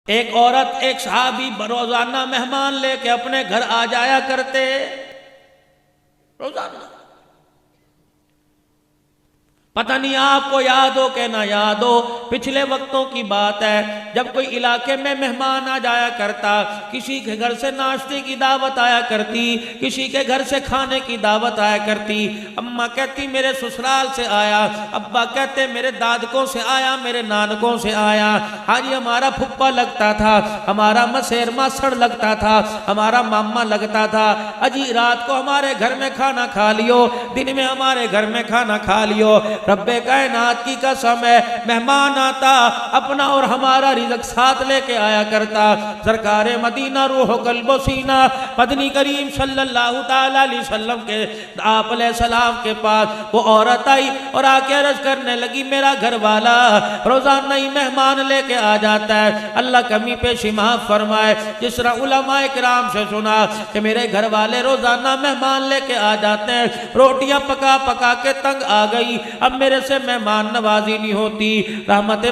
एक औरत एक सहाबी रोजाना मेहमान लेके अपने घर आ जाया करते, रोजाना। पता नहीं आपको याद हो कि ना याद हो, पिछले वक्तों की बात है, जब कोई इलाके में मेहमान आ जाया करता, किसी के घर से नाश्ते की दावत आया करती, किसी के घर से खाने की दावत आया करती। अम्मा कहती मेरे ससुराल से आया, अब्बा कहते मेरे दादकों से आया, मेरे नानकों से आया। हाँ जी, हमारा फुप्पा लगता था, हमारा मसेर मासड़ लगता था, हमारा मामा लगता था। अजी रात को हमारे घर में खाना खा लियो, दिन में हमारे घर में खाना खा लियो। रब्बे कायनात की कसम है, मेहमान आता अपना और हमारा रिज़्क़ साथ लेके आया करता। सरकार मदीना रूह कल्बो सीना मदनी करीम सल्लल्लाहु ताला अलैहि वसल्लम के आप सलाम के पास वो औरत आई और आके अर्ज करने लगी, मेरा घर वाला रोजाना ही मेहमान लेके आ जाता है, अल्लाह कमी पेशी माफ फरमाए। जिस तरह उलमाए किराम से सुना कि मेरे घर वाले रोजाना मेहमान लेके आ जाते हैं, रोटियां पका पका के तंग आ गई, अब मेरे से मेहमान नवाजी नहीं होती। रहमत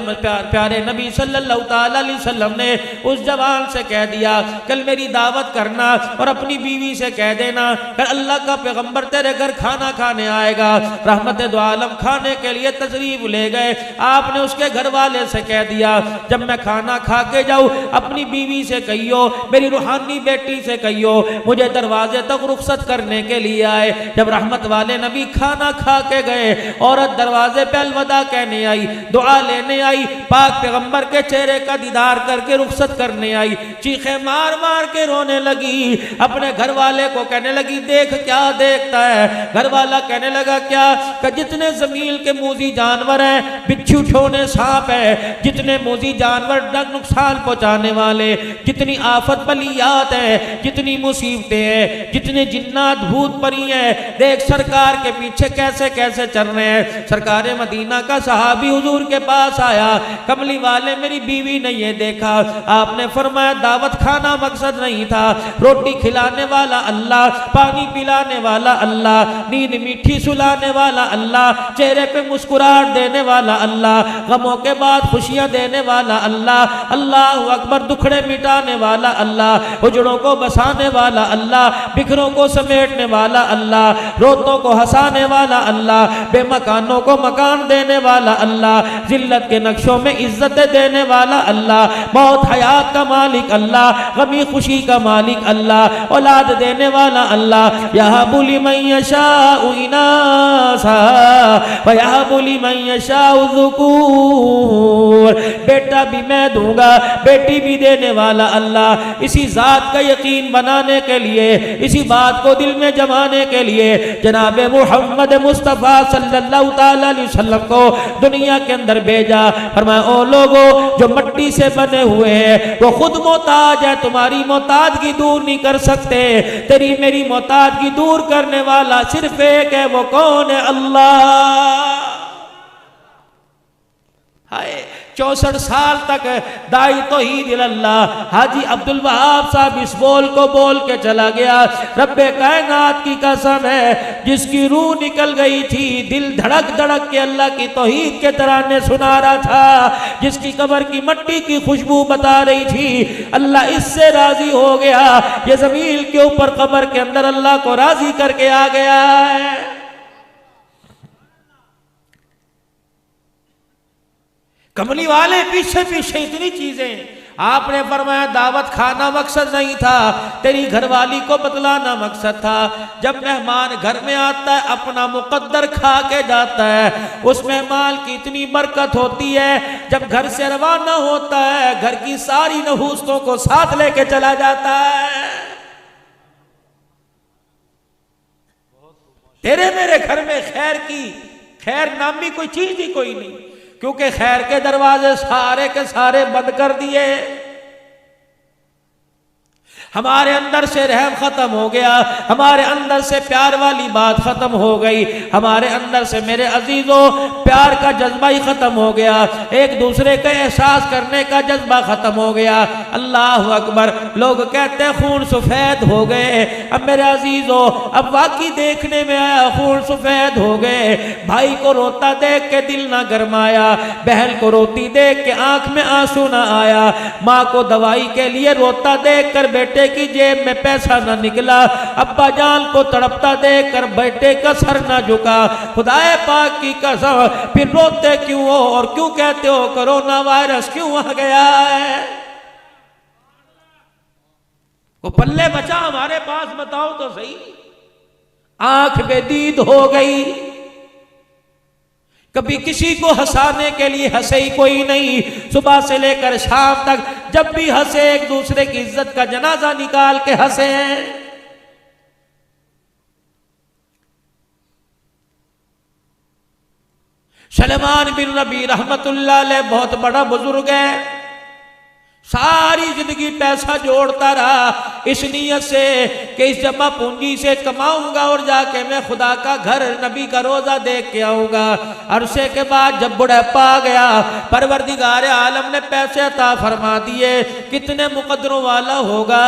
प्यारे नबी सल्लल्लाहु ताला अलैहि वसल्लम ने उस जवान से कह दिया, कल मेरी दावत करना और अपनी बीवी से कह देना कल अल्लाह का पैगंबर तेरे घर खाना खाने आएगा। रहमत दो आलम खाने के लिए तशरीफ ले गए। आपने उसके घर वाले से कह दिया, जब मैं खाना खा के जाऊं अपनी बीवी से कहियो, मेरी रूहानी बेटी से कहियो मुझे दरवाजे तक रुखसत करने के लिए आए। जब रहमत वाले नबी खाना खा के गए, औरत दरवाजे पे अलविदा कहने आई, दुआ लेने आई, पाक पैगंबर के चेहरे का दीदार करके रुखसत करने आई। चीखे मार मार के रोने लगी, अपने घर वाले को कहने लगी देख क्या देखता है। घर वाला कहने लगा क्या? कि जितने जमीन के मूजी जानवर हैं, बिच्छू ठोने सांप है, जितने मूजी जानवर नुकसान पहुंचाने वाले, जितनी आफत बलियात है, जितनी मुसीबतें हैं, जितने जिन्नात भूत परी हैं, देख सरकार के पीछे कैसे कैसे चल रहे हैं। सरकार मदीना का सहाबी हुजूर के पास आया, कमली वाले मेरी बीवी ने ये देखा, आपने फरमाया दावत खाना मकसद नहीं था, रोटी खिलाने वाला अल्लाह, पानी पिलाने वाला अल्लाह, नींद मीठी सुलाने वाला अल्लाह, चेहरे पे मुस्कुराहट देने वाला अल्लाह, गमों के बाद खुशियां देने वाला अल्लाह, अल्लाह अकबर, दुखड़े मिटाने वाला अल्लाह, उजड़ों को बसाने वाला अल्लाह, बिखरों को समेटने वाला अल्लाह, रोतों को हंसाने वाला अल्लाह, बेमकानों को मकान देने वाला अल्लाह, जिल्लत के नक्शों में इज्जत देने वाला अल्लाह, मौत हयात का मालिक अल्लाह, गमी खुशी का मालिक अल्लाह, औलाद देने वाला अल्लाह। यहबु लिमन यशाउ इनासा व यहबु लिमन यशाउ ज़ुकूर, बेटा भी मैं दूंगा, बेटी भी देने वाला अल्लाह। इसी जात का यकीन बनाने के लिए, इसी बात को दिल में जमाने के लिए जनाब मुहम्मद मुस्तफ़ा सल्लल्लाहु ताला अलैहि वसल्लम को दुनिया के अंदर भेजा। फरमाया ओ लोगों जो मिट्टी से बने हुए हैं वो खुद मोहताज है, तुम्हारी मोहताजगी दूर नहीं कर सकते, तेरी मेरी मोहताजगी दूर करने वाला सिर्फ एक है, वो कौन है? अल्लाह। हाय 64 साल तक दाई तौहीद अल्लाह हाजी अब्दुल वहाब साहब इस बोल को बोल के चला गया। रब्बे कायनात की कसम है, जिसकी रूह निकल गई थी, दिल धड़क धड़क के अल्लाह की तौहीद के तराने सुना रहा था, जिसकी कब्र की मट्टी की खुशबू बता रही थी, अल्लाह इससे राजी हो गया, ये जमीन के ऊपर कब्र के अंदर अल्लाह को राजी करके आ गया है। कमली वाले पीछे पीछे इतनी चीजें। आपने फरमाया दावत खाना मकसद नहीं था, तेरी घरवाली को बतलाना मकसद था। जब मेहमान घर में आता है अपना मुकद्दर खा के जाता है, उस मेहमान की इतनी बरकत होती है, जब घर से रवाना होता है घर की सारी नहूस्तों को साथ लेके चला जाता है। तेरे मेरे घर में खैर की खैर नामी कोई चीज ही कोई नहीं, क्योंकि खैर के दरवाजे सारे के सारे बंद कर दिए। हमारे अंदर से रहम खत्म हो गया, हमारे अंदर से प्यार वाली बात खत्म हो गई, हमारे अंदर से मेरे अजीजों प्यार का जज्बा ही खत्म हो गया, एक दूसरे का एहसास करने का जज्बा खत्म हो गया। अल्लाह अकबर। लोग कहते हैं खून सफेद हो गए। अब मेरे अजीजों अब वाकई देखने में आया खून सफेद हो गए। भाई को रोता देख के दिल ना गरमाया, बहन को रोती देख के आंख में आंसू ना आया, माँ को दवाई के लिए रोता देख कर बेटे की जेब में पैसा न निकला, अब्बा जान को तड़पता देखकर बेटे का सर न झुका। खुदाए पाक की कसम, फिर रोते क्यों हो और क्यों कहते हो कोरोना वायरस क्यों आ गया है? वो पल्ले बचा हमारे पास, बताओ तो सही। आंख बेदीद हो गई, कभी किसी को हंसाने के लिए हंसे ही कोई नहीं। सुबह से लेकर शाम तक जब भी हंसे एक दूसरे की इज्जत का जनाजा निकाल के हंसे हैं। सलमान बिन रबी रहमतुल्लाह अलैह बहुत बड़ा बुजुर्ग है, सारी जिंदगी पैसा जोड़ता रहा इस नीयत से कि इस जमा पूंजी से कमाऊंगा और जाके मैं खुदा का घर नबी का रोजा देख के आऊंगा। अरसे के बाद जब बुढ़ापा आ गया, परवरदिगार आलम ने पैसे अता फरमा दिए। कितने मुकद्दरों वाला होगा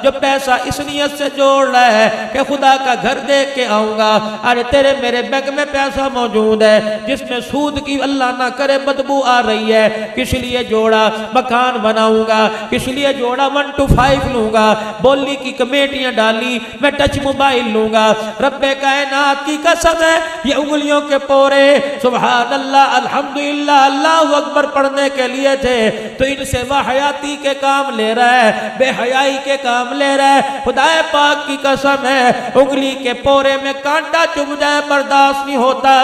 जो पैसा इस नीयत से जोड़ रहा है कि खुदा का घर देख के आऊंगा। अरे तेरे मेरे बैंक में पैसा मौजूद है जिसमें सूद की अल्लाह ना करे बदबू आ रही है, किस लिए जोड़ा? मकान बनाऊंगा, किस लिए जोड़ा? 1 to 5 लूंगा, बोली की कमेटियां डाली, मैं टच मोबाइल लूंगा। रब्बे कायनात की कसम है, ये उंगलियों के पोरे सुभान अल्लाह अल्हम्दुलिल्लाह अल्लाहु अकबर पढ़ने के लिए थे, तो इनसे वाहयाती के काम ले रहा है, बेहयाई के काम ले रहा है। खुदाए पाक की कसम है, उंगली के पोरे में कांटा चुभ जाए बर्दाश्त नहीं होता,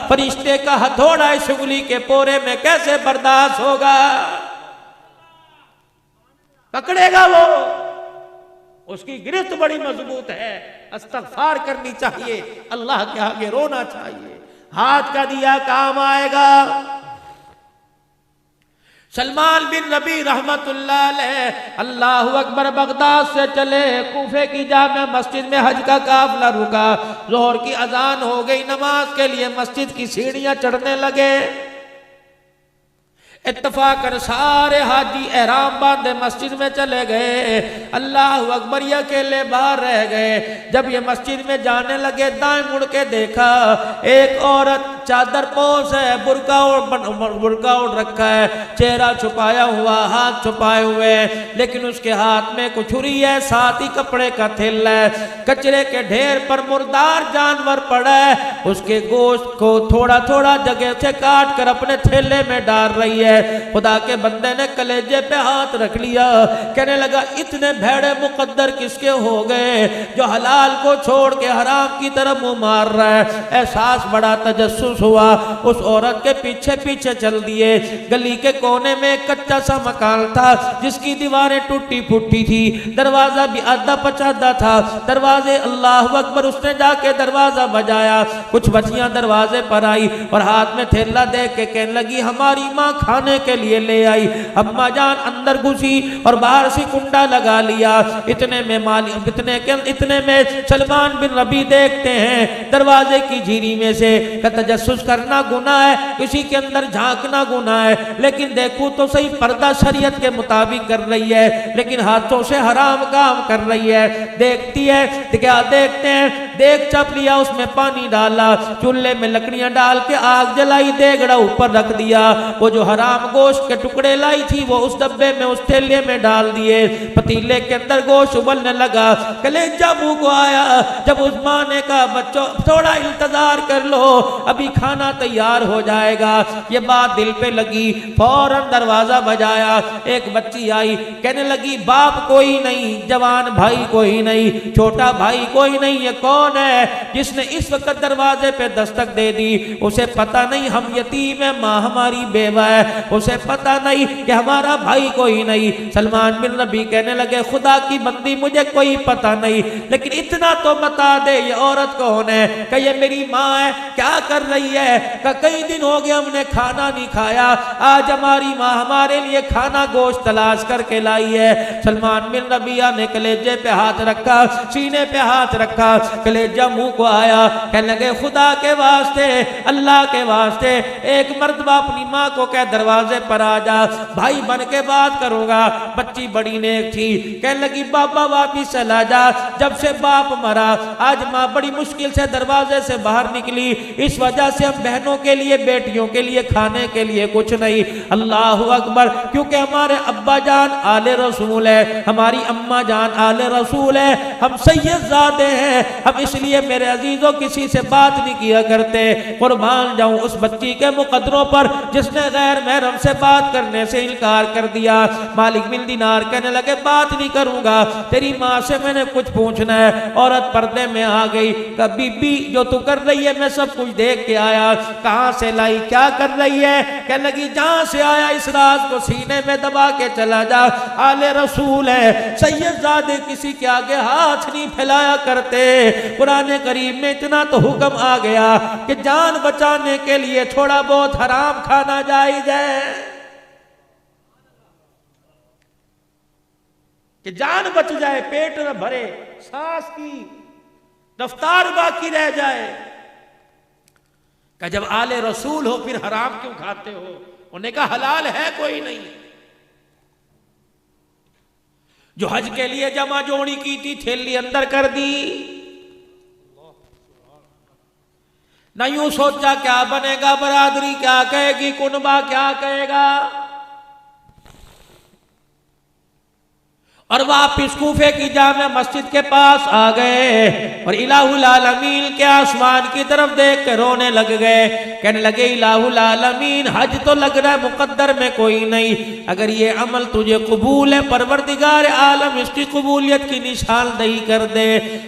फरिश्ते का हथौड़ा इस उंगली के पोरे में कैसे बर्दाश्त होगा? पकड़ेगा वो, उसकी गिरफ्त बड़ी मजबूत है। इस्तग़फ़ार करनी चाहिए, अल्लाह के आगे रोना चाहिए, हाथ का दिया काम आएगा। सलमान बिन नबी रहमतुल्लाह अलैह अल्लाहु अकबर बगदाद से चले, कूफे की जामे मस्जिद में हज का काफिला रुका। ज़ोहर की अजान हो गई, नमाज के लिए मस्जिद की सीढ़ियां चढ़ने लगे। इत्तफाकन सारे हाजी एहराम बांधे मस्जिद में चले गए। अल्लाह अकबर, ये अकेले बाहर रह गए। जब ये मस्जिद में जाने लगे, दाएं मुड़ के देखा एक औरत चादर पोश है, बुर्का ओढ़ रखा है, चेहरा छुपाया हुआ, हाथ छुपाए हुए, लेकिन उसके हाथ में कुछ छुरी है, साथ ही कपड़े का थैला है। कचरे के ढेर पर मुर्दार जानवर पड़ा है, उसके गोश्त को थोड़ा थोड़ा जगह से काट कर अपने थैले में डाल रही है। खुदा के बंदे ने कलेजे पे हाथ रख लिया, कहने लगा इतने भेड़े मुकद्दर किसके हो गए जो हलाल को छोड़ के हराम की तरफ मुंह मार रहा है। एहसास बड़ा तजस्सुस हुआ, उस औरत के पीछे पीछे चल दिए। गली के कोने में एक कच्चा सा मकान था जिसकी दीवारें टूटी फूटी थी, दरवाजा भी आधा पचादा था। दरवाजे अल्लाह अकबर, उसने जाके दरवाजा बजाया, कुछ बच्चियां दरवाजे पर आई और हाथ में थैला देख के कहने लगी हमारी माँ खाने के लिए ले आई। अम्मा जान अंदर घुसी और बाहर से कुंडा लगा लिया। इतने में सलमान बिन रबी देखते हैं दरवाजे की झीरी में से, तजस्सुस करना गुनाह है, किसी के अंदर झांकना गुनाह है, लेकिन देखूं तो सही पर्दा शरीयत के मुताबिक कर रही है, लेकिन हाथों से हराम काम कर रही है। देखती है तो क्या देखते हैं, देख चप लिया, उसमें पानी डाला, चूल्हे में लकड़ियां डाल के आग जलाई, देगड़ा ऊपर रख दिया। वो जो हराम गोश्त के टुकड़े लाई थी वो उस डब्बे में, उस थैले में डाल दिए। पतीले के अंदर गोश्त उबलने लगा, कलेजा मुंह को आया। जब उस माँ ने कहा बच्चों थोड़ा इंतजार कर लो, अभी खाना तैयार हो जाएगा, ये बात दिल पे लगी। फौरन दरवाजा बजाया, एक बच्ची आई, कहने लगी बाप कोई नहीं, जवान भाई कोई नहीं, छोटा भाई कोई नहीं, ये कौन है जिसने इस वक्त दरवाजे पे दस्तक दे दी? उसे पता नहीं हम यतीम है, माँ हमारी बेवा है, उसे पता नहीं कि हमारा भाई कोई नहीं। सलमान बिन नबी कहने लगे खुदा की बंदी मुझे कोई पता नहीं, लेकिन इतना तो बता दे ये औरत कौन है? कि ये मेरी माँ है। क्या कर रही रही है कि कई दिन हो गए हमने खाना नहीं खाया, आज हमारी माँ हमारे लिए खाना गोश्त तलाश करके लाई है। सलमान बिन रबिया ने कलेजे पे हाथ रखा, सीने पे हाथ रखा, कलेजा मुंह को आया, कहने लगे खुदा के वास्ते, अल्लाह के वास्ते एक मर्तबा अपनी माँ को कह दरवाजे पर आ जा, भाई बन के बात करूंगा। बच्ची बड़ी नेक थी, कहने लगी बाबा वापिस चला जा, जब से बाप मरा आज माँ बड़ी मुश्किल से दरवाजे से बाहर निकली, इस वजह से हम बहनों के लिए बेटियों के लिए खाने के लिए कुछ नहीं। अल्लाह अकबर, क्योंकि हमारे अब्बा जान आले रसूल है, हमारी अम्मा जान आले रसूल है, हम सैयदजादे हैं, हम इसलिए मेरे अजीजों किसी से बात नहीं किया करते। कुर्बान जाऊं उस बच्ची के मुकद्दरों पर जिसने गैर महरम से बात करने से इनकार कर दिया। मालिक बिन दीनार कहने लगे बात नहीं करूंगा, तेरी माँ से मैंने कुछ पूछना है। औरत पर्दे में आ गई, कहा बीबी जो तू कर रही है मैं सब कुछ देख के आया, कहां से लाई, क्या कर रही है? कहने लगी जहां से आया इस राज को सीने में दबा के चला जा, आले रसूल है, सैयदजादे किसी के आगे हाथ नहीं फैलाया करते। कुरान करीम में इतना तो हुक्म आ गया कि जान बचाने के लिए थोड़ा बहुत हराम खाना जायज है, कि जान बच जाए, पेट न भरे, सांस की रफ्तार बाकी रह जाए। कि जब आले रसूल हो फिर हराम क्यों खाते हो? उन्हें कहा हलाल है कोई नहीं। जो हज के लिए जमा जोड़ी की थी थैली अंदर कर दी, न यूं सोचा क्या बनेगा, बरादरी क्या कहेगी, कुनबा क्या कहेगा, और वापिस कूफे की जामे मस्जिद के पास आ गए और इलाहुल आलमीन के आसमान की तरफ देख कर रोने लग गए। कहने लगे इलाहुल आलमीन, हज तो लग रहा है मुकद्दर में कोई नहीं, अगर ये अमल तुझे कबूल है परवरदिगार आलम इसकी कबूलियत की निशानदही कर दे।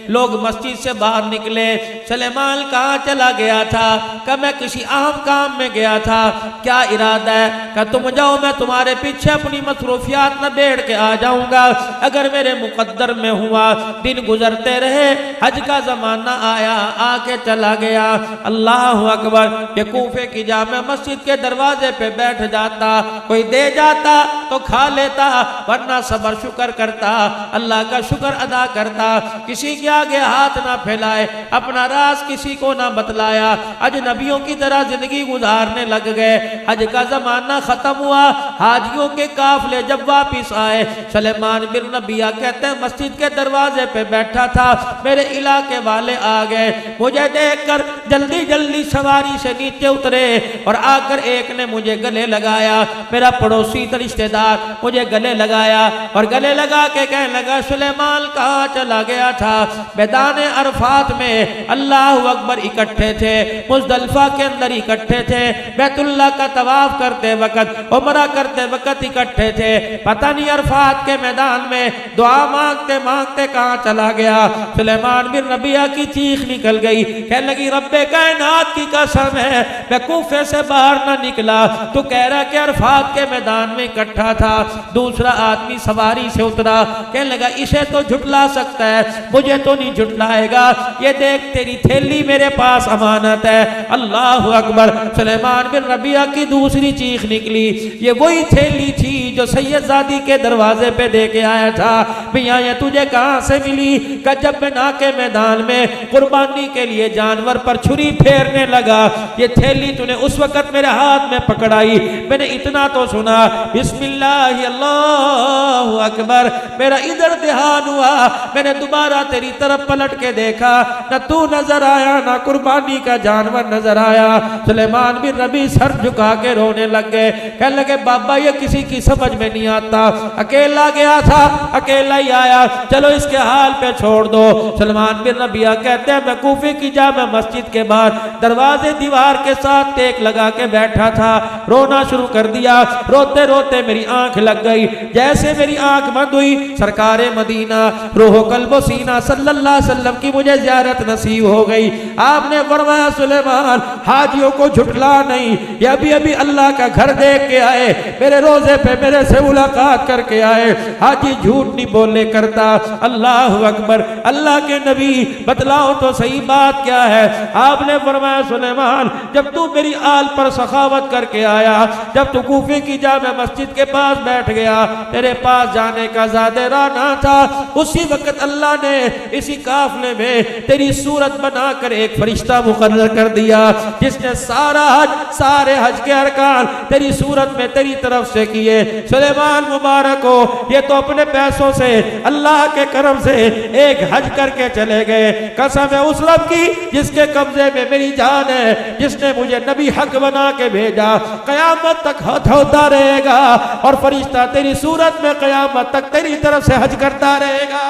लोग मस्जिद से बाहर निकले। सुलेमान कहाँ चला गया था? कहा मैं किसी अहम काम में गया था। क्या इरादा है? कहा तुम जाओ, मैं तुम्हारे पीछे अपनी मसरूफियात न बैठ के आ जाऊंगा। अगर मेरे मुकद्दर में हुआ, दिन गुजरते रहे, हज का जमाना आया, आके चला गया। अल्लाह अकबर, के कूफे की जामे मस्जिद के दरवाजे पे बैठ जाता, कोई दे जाता तो खा लेता, वरना सबर शुक्र करता, अल्लाह का शुक्र अदा करता, किसी के आगे हाथ ना फैलाए, अपना राज किसी को ना बतलाया, अजनबियों की तरह जिंदगी गुजारने लग गए। हज का जमाना खत्म हुआ, हाजियों के काफिले जब वापिस आए, सुलेमान बिन रबिया कहते हैं मस्जिद के दरवाजे पे बैठा था, मेरे इलाके वाले आ गए, मुझे देखकर जल्दी जल्दी सवारी से नीचे उतरे और आकर एक ने मुझे गले लगाया, मेरा पड़ोसी रिश्तेदार मुझे गले लगाया और गले लगा के कहने लगा सुलेमान कहाँ चला गया था? मैदान अरफात में अल्लाह अकबर इकट्ठे थे, मुज़दलिफा के अंदर इकट्ठे थे, बैतुल्लाह का तवाफ करते वक्त, उमरा करते वक्त इकट्ठे थे, पता नहीं अरफात के मैदान में दुआ मांगते मांगते कहां चला गया। सुलेमान बिन रबिया की चीख निकल गई, कहने लगी रब्बे कायनात की कसम है मैं कूफे से बाहर ना निकला, तू कह रहा कि अरफात के मैदान में इकट्ठा था। दूसरा आदमी सवारी से उतरा, कहने लगा इसे तो झुटला सकता है, मुझे तो नहीं झुटलाएगा, ये देख तेरी थैली मेरे पास अमानत है। अल्लाह अकबर, सुलेमान बिन रबिया की दूसरी चीख निकली, ये वही थैली थी जो सैयदजादी के दरवाजे पे दे के आया था। भैया ये तुझे कहां से मिली? कि जब मैं नाके मैदान में कुर्बानी के लिए जानवर पर छुरी फेरने लगा, ये थैली तूने उस वक्त मेरे हाथ में पकड़ाई, मैंने इतना तो सुना बिस्मिल्लाह अल्लाहु अकबर, मेरा इधर ध्यान हुआ, मैंने दोबारा तेरी तरफ पलट के देखा, न तू नजर आया न कुर्बानी का जानवर नजर आया। सुलेमान बिन रबी सर झुका के रोने लग गए, कहने लगे बाबा ये किसी की समझ में नहीं आता, अकेला गया था, अकेला ही आया, चलो इसके हाल पे छोड़ दो। सुलेमान बिन रबिया कहते हैं मैं कूफे की जामे मस्जिद के बाहर दरवाजे दीवार के साथ टेक लगा के बैठा था, रोना शुरू कर दिया, रोते रोते मेरी आंख लग गई, जैसे मेरी आंख आंख बंद हुई, सरकारे मदीना रूह कल्बो सीना सल्लल्लाहु अलैहि वसल्लम की मुझे ज़ियारत नसीब हो गई। आपने फरमाया सुलेमान हाजियों को झुठला नहीं, ये अभी अभी अल्लाह का घर देख के आए, मेरे रोजे पे मेरे से मुलाकात करके आए, हाजी झूठ नहीं बोलने करता। अल्लाह अकबर। अल्लाह के नबी बतलाओ तो सही बात क्या है? आपने फरमाया सुलेमान जब तू मेरी आल पर सखावत करके आया, जब तू कूफे की जामे मस्जिद के पास बैठ गया, तेरे पास जाने का ज़्यादा राना था, उसी वक्त अल्लाह ने इसी काफले में तेरी सूरत बनाकर एक फरिश्ता मुकर्रर कर दिया, जिसने सारे हज के अरकान तेरी सूरत में तेरी तरफ से किए। सुलेमान मुबारक हो, ये तो अपने पैसों से अल्लाह के करम से एक हज करके चले गए। कसम है उस रब की जिसके कब्जे में मेरी जान है, जिसने मुझे नबी हक बना के भेजा, कयामत तक हथ होता रहेगा और फरिश्ता तेरी सूरत में कयामत तक तेरी तरफ से हज करता रहेगा।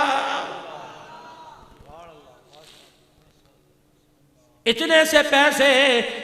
इतने से पैसे,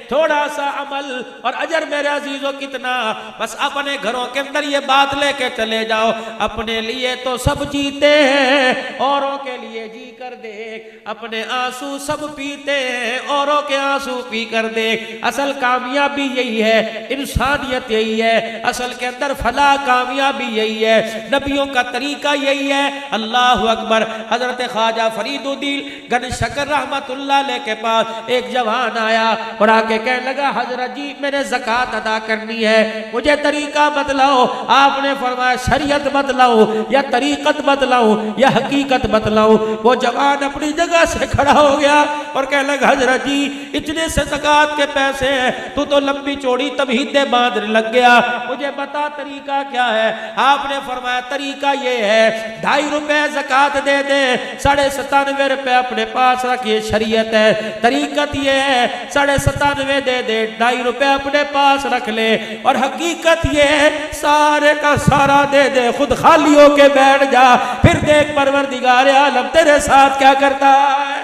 थोड़ा सा अमल और अजर मेरे अजीजों कितना। बस अपने घरों के अंदर ये बात लेके चले जाओ, अपने लिए तो सब जीते हैं, औरों के लिए जी कर देख, अपने आंसू सब पीते हैं, औरों के आंसू पी कर देख। असल कामयाबी यही है, इंसानियत यही है, असल के अंदर फला कामयाबी यही है, नबियों का तरीका यही है। अल्लाह अकबर। हजरत ख्वाजा फरीदुद्दीन गन शकर रहमतुल्लाह अलैह के पास एक जवान आया और आके कहने लगा हजरत जी मैंने ज़कात अदा करनी है, मुझे तरीका बतलाओ। आपने फरमाया शरीयत बतलाओ या तरीकत बतलाओ या हकीकत बतलाओ। वो जवान अपनी जगह से खड़ा हो गया और कहने लगा हजरत जी इतने से ज़कात के पैसे हैं, तू तो लंबी चौड़ी तमहीदें बांधने लग गया, मुझे बता तरीका क्या है। आपने फरमाया तरीका ये है 2.5 रुपए ज़कात दे दे, 97.5 रुपए अपने पास रखिए, शरीयत है। तरीकत ये है 97.5 दे दे, 2.5 रुपए अपने पास रख ले। और हकीकत ये है सारे का सारा दे दे, खुद खाली होके बैठ जा, फिर देख परवरदिगार आलम तेरे साथ क्या करता है।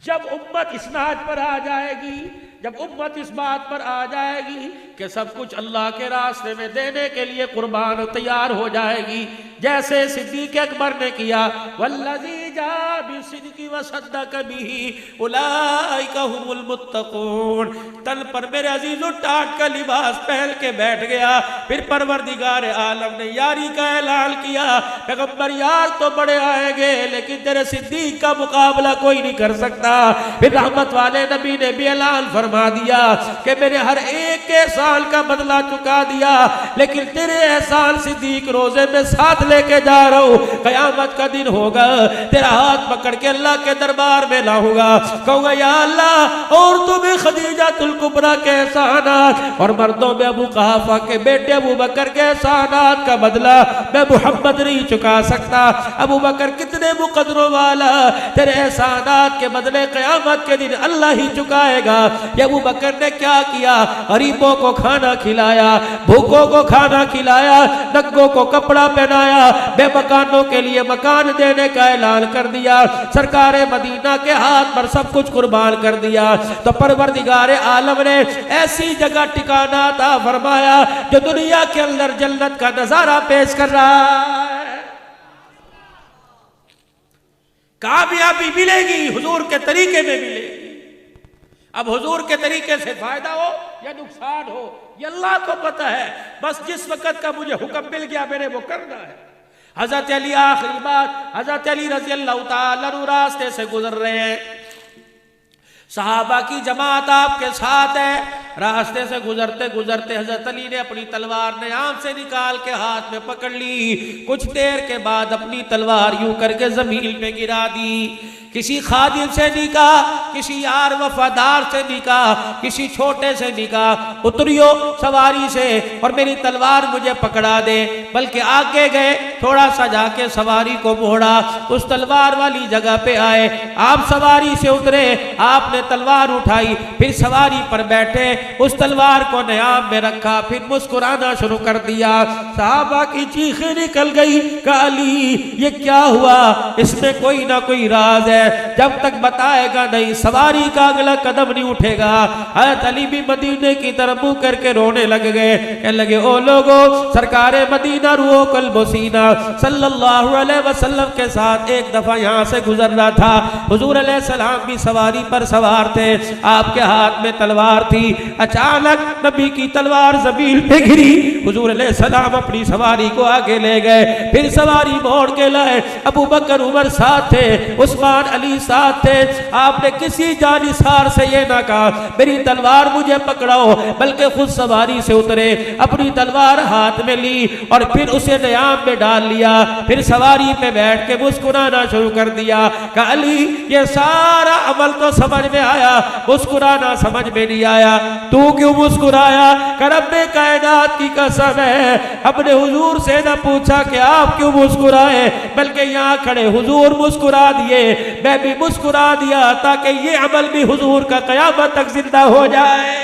जब उम्मत इस नाज पर आ जाएगी, जब उम्मत इस बात पर आ जाएगी कि सब कुछ अल्लाह के रास्ते में देने के लिए कुर्बान तैयार हो जाएगी, जैसे सिद्दीक़ अकबर ने किया, वल्लज़ी जा बिसिद्क़ि वसद्दक़ बिही उलाइका हुमुल मुत्तक़ून। तन पर मेरे अजीज़ों टाट का लिबास पहन के बैठ गया, फिर परवरदिगार आलम ने यारी का ऐलान किया, पैगंबर यार तो बड़े आएंगे लेकिन तेरे सिद्दीक़ का मुकाबला कोई नहीं कर सकता। फिर रहमत वाले नबी ने भी ऐलान फरमा दिया कि मैंने हर एक के एहसान का बदला चुका दिया, लेकिन तेरे एहसान सिद्दीक़ रोजे में साथ लेके जा रहा हूँ। कयामत का दिन होगा, तेरा हाथ पकड़ के अल्लाह के दरबार में लाऊंगा, कहूँगा या अल्लाह और तुम्हें खदीजातुल कुबरा के एहसानात और मर्दों में अबू कहाफा के बेटे अबू बकर के एहसानात का बदला मैं मोहम्मद नहीं चुका सकता। अबू बकर कितने मुकदरों वाला, तेरे एहसानात के बदले कयामत के दिन अल्लाह ही चुकाएगा। अबू बकर ने क्या किया? गरीबों को खाना खिलाया, भूखों को खाना खिलाया, नंगों को कपड़ा पहनाया, बेमकानों के लिए मकान देने का ऐलान कर दिया, सरकारे मदीना के हाथ पर सब कुछ कुर्बान कर दिया। तो परवरदिगारे आलम ने ऐसी जगह ठिकाना अता फरमाया जो दुनिया के अंदर जन्नत का नजारा पेश कर रहा है। कामयाबी मिलेगी हुजूर के तरीके में मिलेगी। अब हुजूर के तरीके से फायदा हो या नुकसान हो ये अल्लाह को पता है, बस जिस वक्त का मुझे हुक्म मिल गया मैंने वो करना है। हजरत अली आखिरी बात, हजरत अली रज़ी अल्लाह तआला अन्हु रास्ते से गुजर रहे हैं, सहाबा की जमात आपके साथ है, रास्ते से गुजरते गुजरते हजरत अली ने अपनी तलवार न्याम से निकाल के हाथ में पकड़ ली, कुछ देर के बाद अपनी तलवार यूं करके जमीन पे गिरा दी। किसी खादिम से निकाह, किसी यार वफादार से निकाह, किसी छोटे से निकाह, उतरियो सवारी से और मेरी तलवार मुझे पकड़ा दे। बल्कि आगे गए, थोड़ा सा जाके सवारी को मोड़ा, उस तलवार वाली जगह पे आए, आप सवारी से उतरे, आपने तलवार उठाई, फिर सवारी पर बैठे उस तलवार को नियाब में रखा, फिर मुस्कुराना शुरू कर दिया। सहाबा की चीखें निकल गई, कहा अली ये क्या हुआ, इसमें कोई ना कोई राज है, जब तक बताएगा नहीं सवारी का अगला कदम नहीं उठेगा। हज़रत अली भी मदीने की तरफ मुंह करके रोने लग गए, कहने लगे ओ लोगो, सरकारे मदीना रूहो कल्बो सीना सल्लल्लाहु अलैहि वसल्लम के साथ एक दफा यहाँ से गुजर रहा था। हुजूर अलैहिस्सलाम भी सवारी पर सवार थे, आपके हाथ में तलवार थी। अचानक नबी की तलवार जमीन पे गिरी, हुजूर अलैहिस्सलाम अपनी सवारी को आगे ले गए, फिर सवारी मोड़ के लाए। अबू बकर उमर साथ थे, उस्मान अली साथ थे। आपने किसी जानिसार से ये ना कहा मेरी तलवार मुझे पकड़ाओ, बल्कि खुद सवारी से उतरे, अपनी तलवार हाथ में ली और फिर उसे नियाम में डाल लिया, फिर सवारी पे बैठ के मुस्कुराना शुरू कर दिया। कहा अली ये सारा अमल तो समझ में आया, मुस्कुराना समझ में नहीं आया, तू क्यों मुस्कुराया? रब्बे कायनात की कसम है, अपने हुजूर से न पूछा कि आप क्यों मुस्कुराए, बल्कि यहाँ खड़े हुजूर मुस्कुरा दिए, मैं भी मुस्कुरा दिया ताकि ये अमल भी हुजूर का कयामत तक जिंदा हो जाए।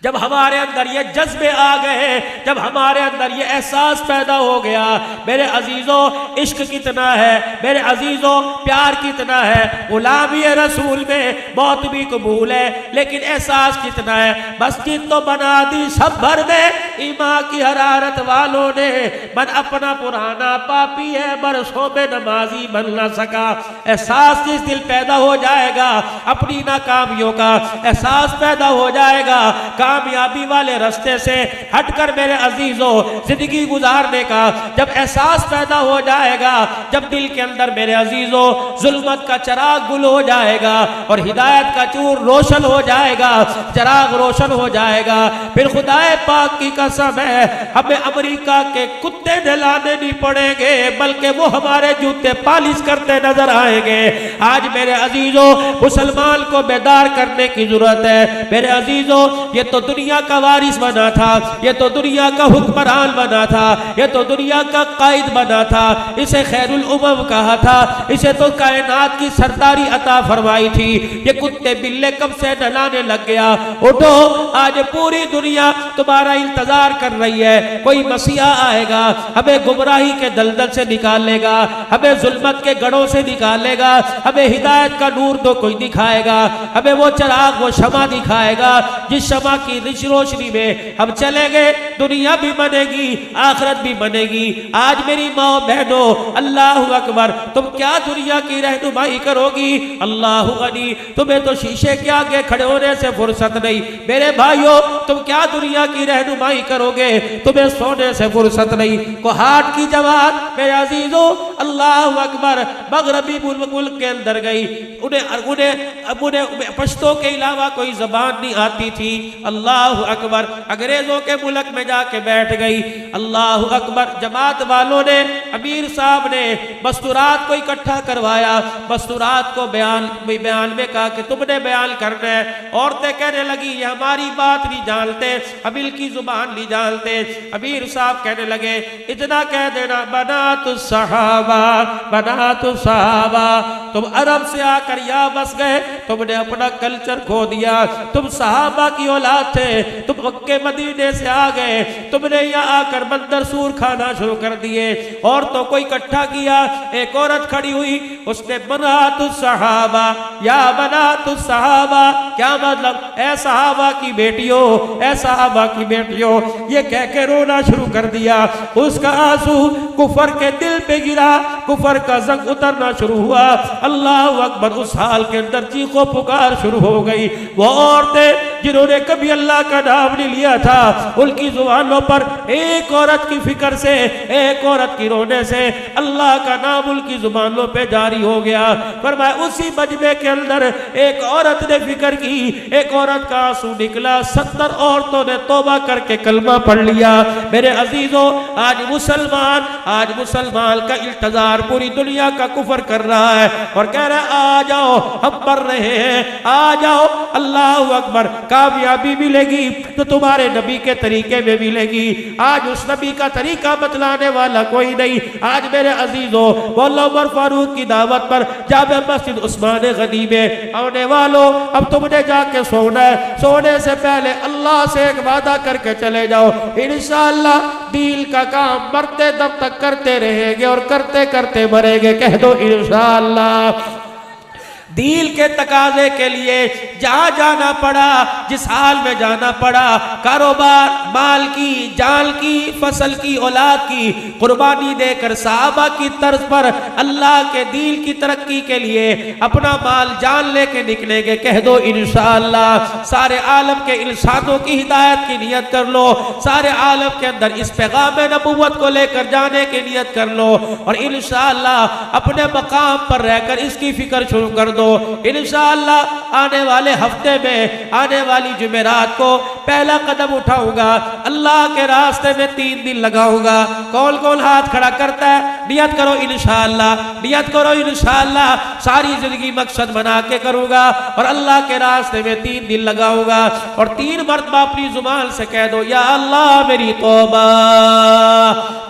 जब हमारे अंदर ये जज्बे आ गए, जब हमारे अंदर ये एहसास पैदा हो गया, मेरे अजीजों इश्क कितना है, मेरे अजीजों प्यार कितना है, गुलामी रसूल में मौत भी कबूल है, लेकिन एहसास कितना है। मस्जिद तो बना दी सब भर में, ईमान की हरारत वालों ने, मन अपना पुराना पापी है, बरसों में नमाजी बन ना सका। एहसास जिस दिल पैदा हो जाएगा, अपनी नाकामियों का एहसास पैदा हो जाएगा, कामयाबी वाले रास्ते से हटकर मेरे अजीजों जिंदगी गुजारने का जब एहसास पैदा हो जाएगा, जब दिल के अंदर मेरे अजीजों जुल्मत का चराग गुल हो जाएगा और हिदायत का चूर रोशन हो जाएगा, चराग रोशन हो जाएगा, फिर खुदाए पाक की कसम है हमें अमेरिका के कुत्ते नहलाने नहीं पड़ेंगे, बल्कि वो हमारे जूते पालिश करते नजर आएंगे। आज मेरे अजीजों मुसलमान को बेदार करने की जरूरत है। मेरे अजीजों ये तो दुनिया का वारिस बना था, ये तो दुनिया का हुक्मरान बना था, ये तो दुनिया का कायद बना था, इसे खैरुल उमम कहा था, इसे तो कायनात की सरदारी अता फरमाई थी। ये कुत्ते बिल्ले कब से नहलाने लग गया। उठो, आज पूरी दुनिया तुम्हारा इंतजार कर रही है। कोई मसीहा आएगा, हमें गुमराही के दलदल से निकालेगा, हमें जुल्मत के गढ़ों से निकालेगा, हमें हिदायत का नूर तो कोई दिखाएगा, हमें वो चराग वो शमा दिखाएगा जिस शमा की रोशनी में हम चलेंगे, दुनिया भी बनेगी, आखिरत भी बनेगी। आज मेरी माँ बहनों, अल्लाह अकबर, तुम क्या दुनिया की रहनुमाई करोगी? अल्लाह गनी, तुम्हें तो शीशे के आगे खड़े होने से फुर्सत नहीं। मेरे भाइयों, तुम क्या दुनिया की रहनुमाई करोगे? तुम्हें सोने से फुर्सत नहीं। कोहाट की जवान मेरे अजीजों, अल्लाह अकबर, मगरबी मुल्क के अंदर गई, उन्हें पश्तो के अलावा कोई जबान नहीं आती थी। अल्लाह अकबर, अंग्रेजों के मुल्क में जाके बैठ गई। अल्लाह अकबर, जमात वालों ने, अमीर साहब ने मस्तूरात को इकट्ठा करवाया, मस्तूरात को बयान में कहा कि तुमने बयान करना है। औरतें कहने लगी ये हमारी बात नहीं जानते, अमीर की जुबान नहीं जानते। अमीर साहब कहने लगे इतना कह देना, बनातु सहाबा, बनातु सहाबा, तुम अरब से आकर यहाँ बस गए, तुमने अपना कल्चर खो दिया, तुम सहाबा की औलाद थे, तुम मक्के मदीने से आ गए, तुमने यहाँ आकर मंदर सूर खाना शुरू कर दिए। औरतों को इकट्ठा किया, एक औरत खड़ी हुई, उसने बनातु सहाबा, या बनातु सहाबा, क्या मतलब? ऐ सहाबा की बेटियों, ऐ सहाबा की बेटियों, ये कह के रोना शुरू कर दिया। उसका आंसू कुफर के दिल पे गिरा, कुफर का जंग उतरना शुरू हुआ। अल्लाह अकबर, उस हाल के अंदर चीखों पुकार शुरू हो गई। वो औरतें जिन्होंने कभी अल्लाह का नाम नहीं लिया था, उनकी जुबानों पर एक औरत की फिक्र से, एक औरत की रोने से अल्लाह का नाम उनकी जुबानों पे जारी हो गया। फरमाया उसी मजमे के अंदर एक औरत ने फिक्र की, एक औरत का आंसू निकला, 70 औरतों ने तौबा करके कलमा पढ़ लिया। मेरे अजीजों, आज मुसलमान का इल्तजार पूरी दुनिया का कुफर कर रहा है और कह रहा है आ जाओ, हम मर रहे हैं, आ जाओ। अल्लाह अकबर, कामयाबी मिलेगी तो तुम्हारे नबी के तरीके में मिलेगी। आज उस नबी का तरीका बतलाने वाला कोई नहीं। आज मेरे अजीजों, मौला उमर फारूक की दावत पर जामे मस्जिद उस्मान गनी में आने वालों, अब तुमने जाके सोना है। सोने से पहले अल्लाह से एक वादा करके चले जाओ, इंशाअल्लाह दीन का काम मरते दम तक करते रहेंगे और करते करते मरेंगे। कह दो इंशाअल्लाह। दीन के तकाजे के लिए जहाँ जाना पड़ा, जिस हाल में जाना पड़ा, कारोबार, माल की, जान की, फसल की, औलाद की कुर्बानी देकर साहबा की तर्ज पर अल्लाह के दीन की तरक्की के लिए अपना माल जान लेके निकलेंगे। कह दो इंशाअल्लाह। सारे आलम के इंसानों की हिदायत की नियत कर लो, सारे आलम के अंदर इस पैगाम नबूवत को लेकर जाने की नियत कर लो और इंशाअल्लाह अपने मकाम पर रहकर इसकी फिक्र शुरू कर दो। इंशाअल्लाह आने वाले हफ्ते में, आने वाली जुमेरात को पहला कदम उठाऊंगा, अल्लाह के रास्ते में 3 दिन लगाऊंगा। कौन कौन हाथ खड़ा करता है? नियत करो इंशाअल्लाह, नियत करो इंशाअल्लाह। सारी जिंदगी मकसद बना के करूंगा और अल्लाह के रास्ते में 3 दिन लगाऊंगा और 3 मरतबा अपनी जुबान से कह दो, या अल्लाह मेरी तौबा,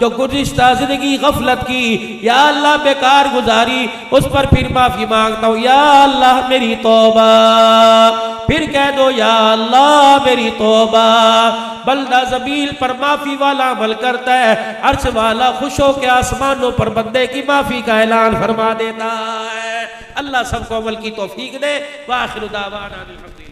जो गुज़िश्ता जिंदगी गफलत की, या अल्लाह बेकार गुजारी, उस पर फिर माफी मांगता हूँ। या अल्लाह मेरी तौबा। फिर कह दो, या अल्लाह मेरी तौबा। बंदा ज़मीन पर माफी वाला अमल करता है, अर्श वाला खुश हो के आसमानों पर बंदे की माफी का ऐलान फरमा देता है। अल्लाह सबको अमल की तौफीक दे। व आखिर दावाना अनिल हम्दुलिल्लाह।